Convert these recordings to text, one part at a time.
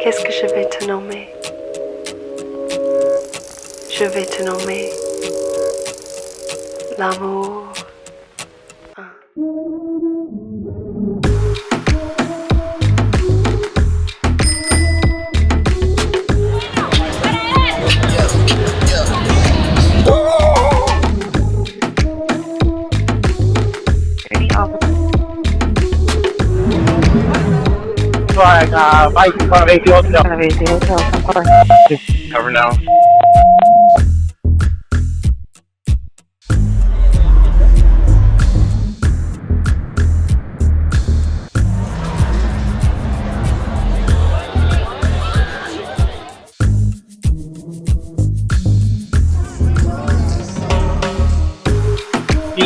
Qu'est-ce que je vais te nommer? Je vais te nommer l'amour. Bike in front of AP Hotel. Cover now.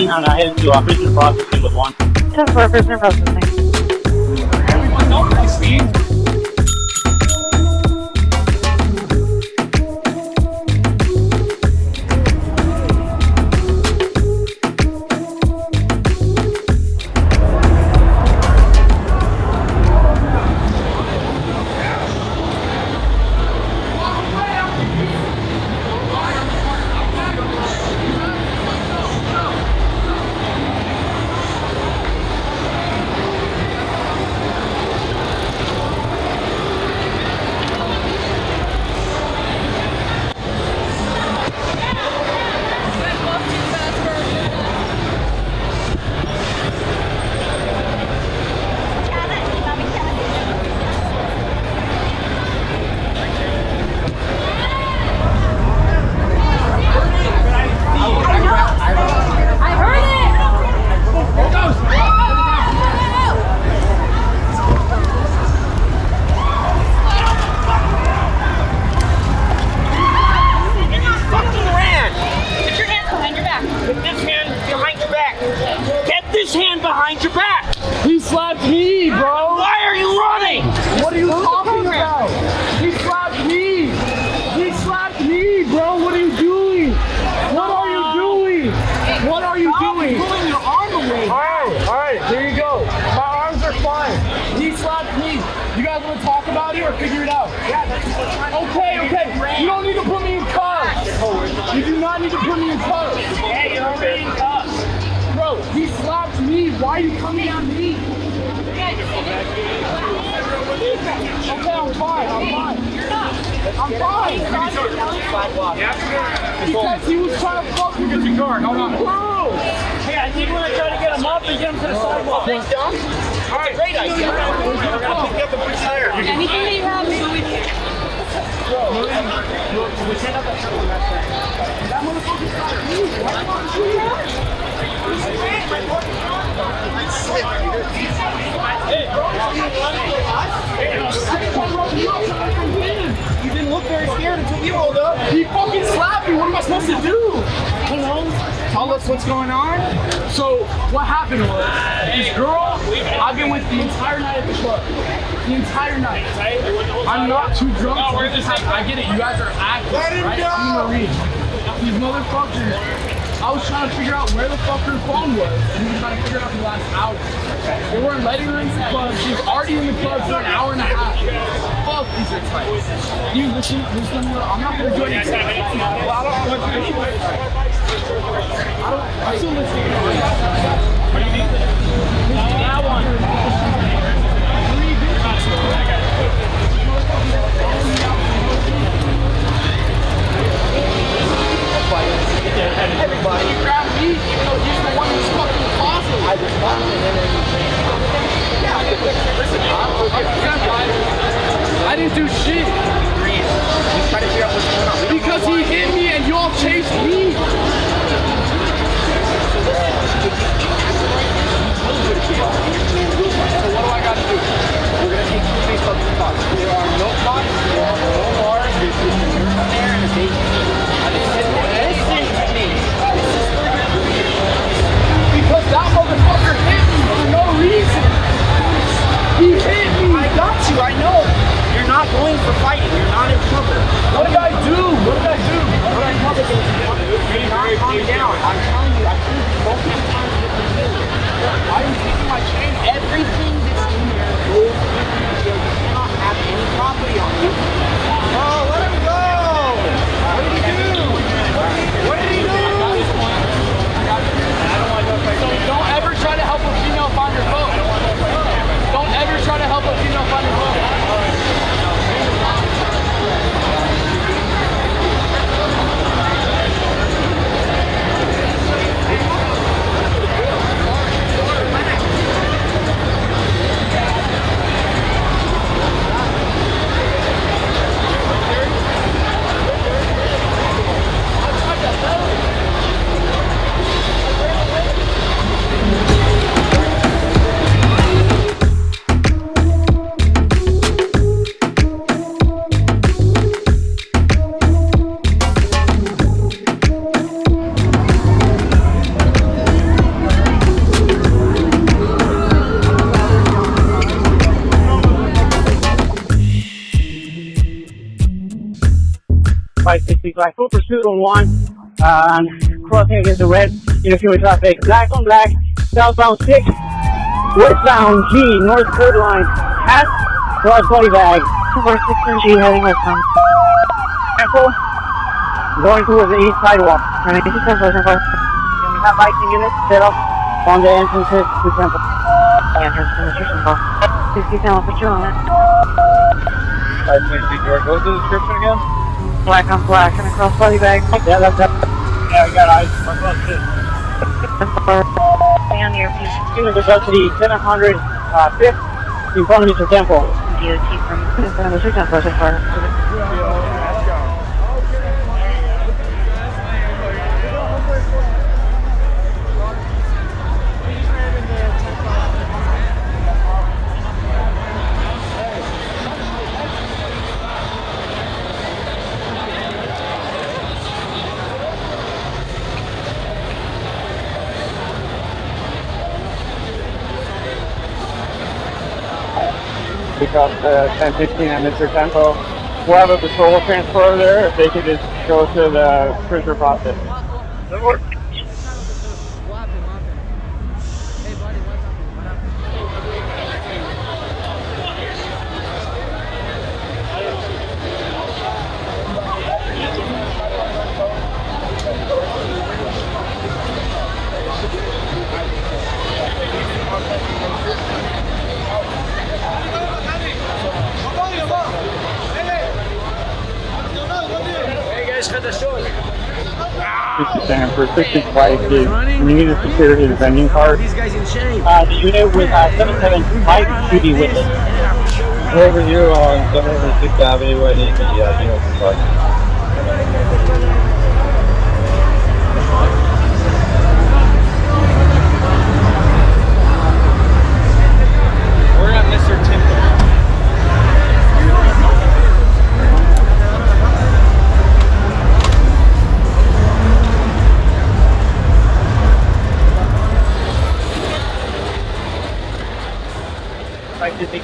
On heading to prison processing with one. 10-4 prisoner processing. Okay. You don't need to put me in cuffs. You do not need to put me in cuffs. Yeah, you're already in cuffs. Bro, he slapped me. Why are you coming at me? Okay, I'm fine. I'm fine. Because he was trying to fuck me. Get your card. Hold on. Bro. Hey, I think we're going to try to get him up and get him to the sidewalk. Thanks, Dom. All right, great idea. We're going to pick up the police tire. Anything that you have, Bro, we sent out that shuttle on that thing. That motherfucker's tire. You didn't look very scared until we rolled up. He fucking slapped me. What am I supposed to do? You know, tell us what's going on. So what happened was this girl I've been with the entire night at the club. The entire night. I'm not too drunk. I get it. You guys are actors, right? I'm a Marine. These motherfuckers. I was trying to figure out where the fuck her phone was, and we were trying to figure it out for the last hour. They weren't letting her into the club. She was already in the club for an hour and a half. Fuck, these are tight. You listen, I'm not gonna do anything. I'm still listening. That one. Everybody, you grabbed me, even though he's the one who's fucking awesome. I just walked in and I didn't do shit. He's trying to figure out what's going on. Because he hit me and you all chased me. 565, full pursuit on 1, crossing against the red, interfering traffic, black on black, southbound 6, westbound G, north third line, at cross body bag. 461 G heading westbound. Temple, going towards the east sidewalk. Running 210, closing for. We have biking units set up on the entrances to Temple. Entrance to Mr. Simple. 60 I'll put you on it. 560 George, what was the description again? Black on black and a cross body bag. Yeah, that's it. Yeah, we got eyes. What's up, shit? Stay on your piece. Unit goes up to the 700 5th, in front of Mr. Temple. DOT from Mr. Simple, closing for. Pick up 1015 at Mr. Tempo. We'll have a patrol transfer there if they could just go to the prisoner process. For 65 gigs, we need to secure his vending card. These guys in shape. The unit with 775 should be with us. We're over here on 706th Avenue. I need the unit card. We're at Mr. Temple.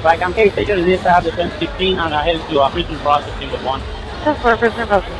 Like I'm case, they just need to have the 1016 and I headed to prison processing with 1. 10-4, prisoner processing.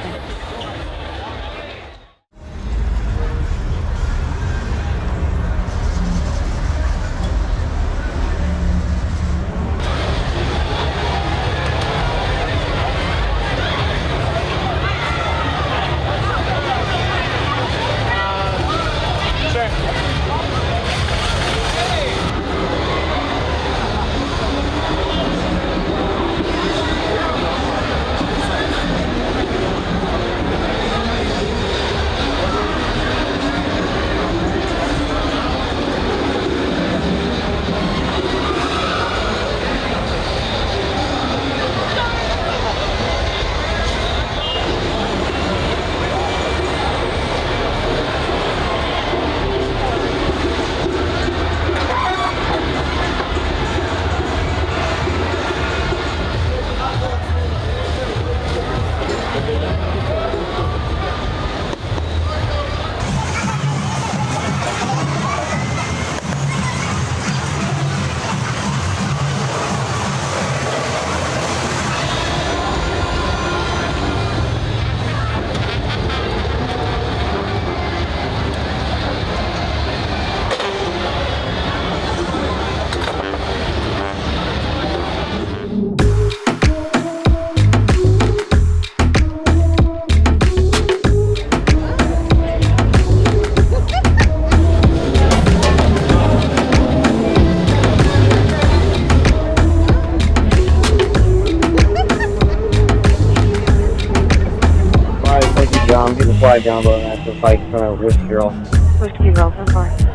Fly down below that to fight Whiskey Girl. Whiskey Girl, 10-4.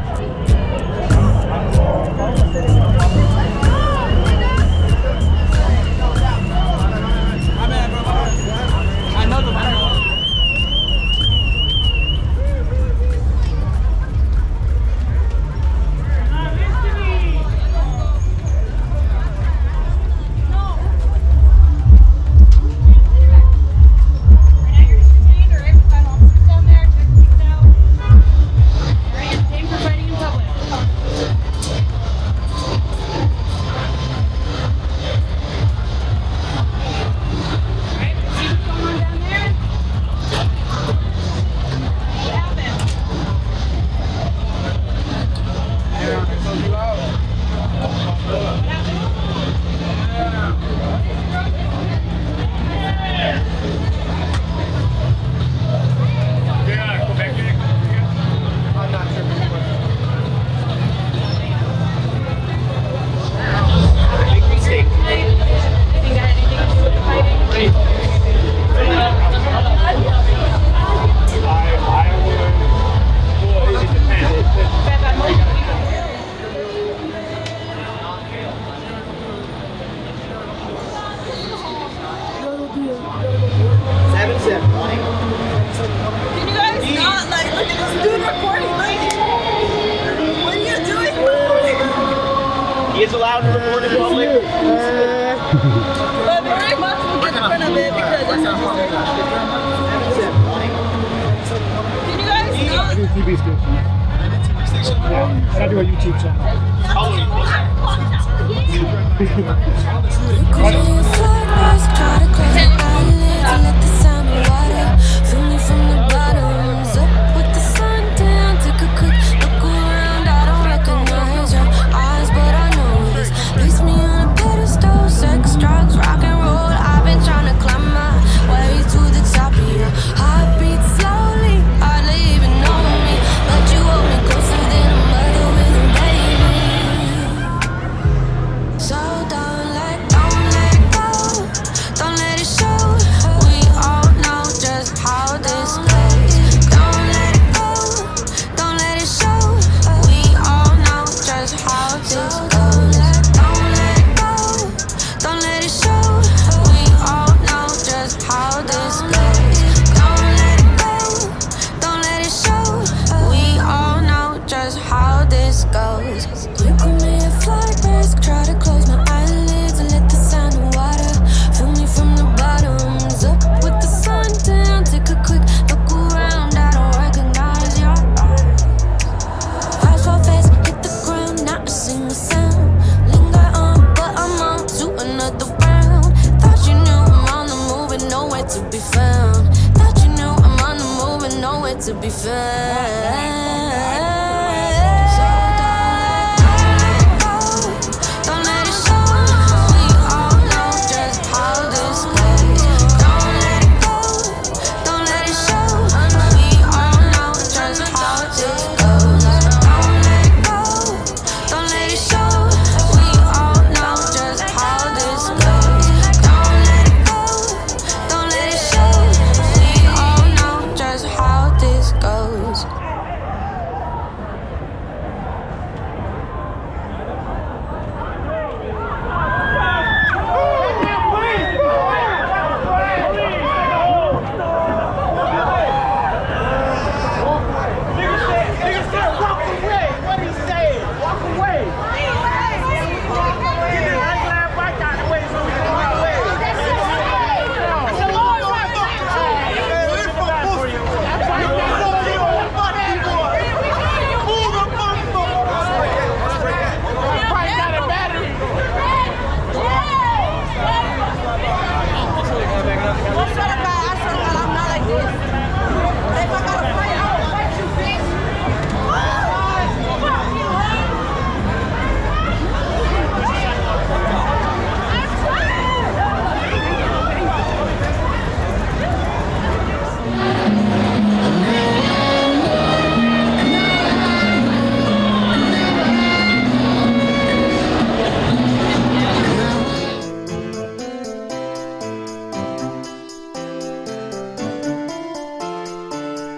Same for is allowed to record in public. But very much we'll get in front of it because it's not Can you guys know? I do TV station. Yeah, and I do a YouTube channel.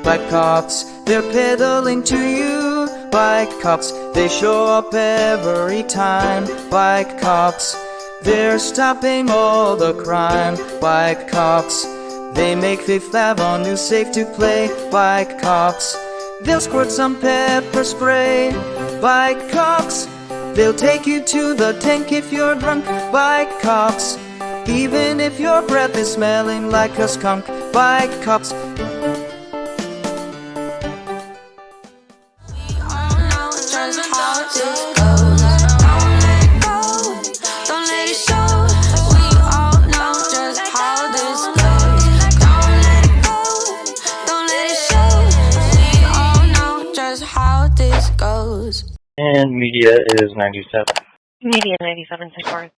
Black cops, they're peddling to you. White cops, they show up every time. White cops, they're stopping all the crime. White cops, they make Fifth Avenue safe to play. White cops, they'll squirt some pepper spray. White cops, they'll take you to the tank if you're drunk. White cops, even if your breath is smelling like a skunk. White cops. And media is 97. Media 97, 6 4.